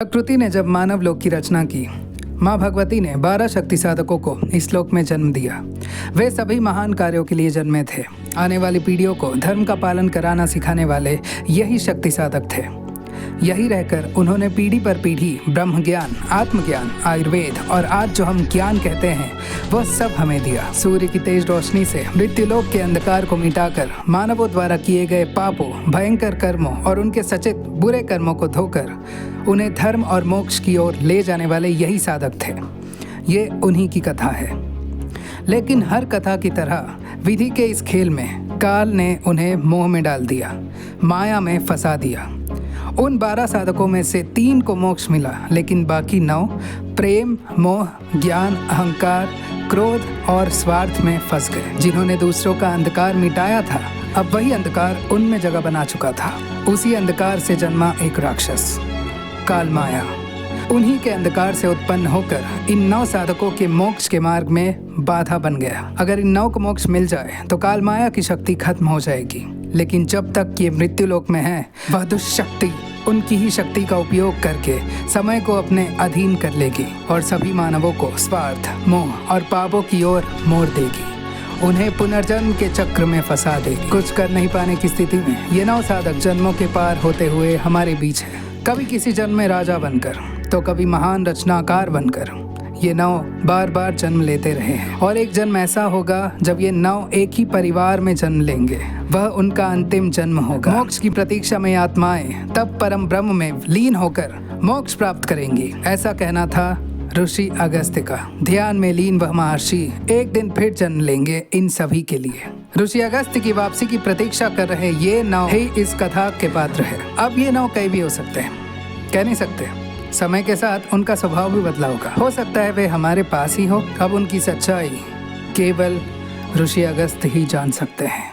प्रकृति ने जब मानव लोक की रचना की, माँ भगवती ने 12 शक्ति साधकों को इस लोक में जन्म दिया। वे सभी महान कार्यों के लिए जन्मे थे। आने वाली पीढ़ियों को धर्म का पालन कराना सिखाने वाले यही शक्ति साधक थे। यही रहकर उन्होंने पीढ़ी पर पीढ़ी ब्रह्म ज्ञान, आत्मज्ञान, आयुर्वेद और आज जो हम ज्ञान कहते हैं वह सब हमें दिया। सूर्य की तेज रोशनी से मृत्युलोक के अंधकार को मिटाकर मानवों द्वारा किए गए पापों, भयंकर कर्मों और उनके सचित बुरे कर्मों को धोकर उन्हें धर्म और मोक्ष की ओर ले जाने वाले यही साधक थे। ये उन्हीं की कथा है। लेकिन हर कथा की तरह विधि के इस खेल में काल ने उन्हें मोह में डाल दिया, माया में फंसा दिया। उन 12 साधकों में से 3 को मोक्ष मिला, लेकिन बाकी 9 प्रेम, मोह, ज्ञान, अहंकार, क्रोध और स्वार्थ में फंस गए। जिन्होंने दूसरों का अंधकार मिटाया था, अब वही अंधकार उनमें जगह बना चुका था। उसी अंधकार से जन्मा एक राक्षस, काल माया। उन्हीं के अंधकार से उत्पन्न होकर इन 9 साधकों के मोक्ष के मार्ग में बाधा बन गया। अगर इन 9 को मोक्ष मिल जाए तो काल माया की शक्ति खत्म हो जाएगी, लेकिन जब तक ये मृत्युलोक में है, वह दुष्शक्ति उनकी ही शक्ति का उपयोग करके समय को अपने अधीन कर लेगी और सभी मानवों को स्वार्थ, मोह और पापों की ओर मोड़ देगी। उन्हें पुनर्जन्म के चक्र में फंसा देगी। कुछ कर नहीं पाने की स्थिति में ये 9 साधक जन्मों के पार होते हुए हमारे बीच है। कभी किसी जन्म में राजा बनकर, तो कभी महान रचनाकार बनकर ये 9 बार बार जन्म लेते रहे हैं। और एक जन्म ऐसा होगा जब ये 9 एक ही परिवार में जन्म लेंगे। वह उनका अंतिम जन्म होगा। मोक्ष की प्रतीक्षा में आत्माएं तब परम ब्रह्म में लीन होकर मोक्ष प्राप्त करेंगी। ऐसा कहना था ऋषि अगस्त्य का। ध्यान में लीन वह महर्षि एक दिन फिर जन्म लेंगे इन सभी के लिए। ऋषि अगस्त्य की वापसी की प्रतीक्षा कर रहे ये 9 ही इस कथा के पात्र है। अब ये 9 कई भी हो सकते हैं, कह नहीं सकते। समय के साथ उनका स्वभाव भी बदला होगा। हो सकता है वे हमारे पास ही हो। अब उनकी सच्चाई केवल ऋषि अगस्त्य ही जान सकते हैं।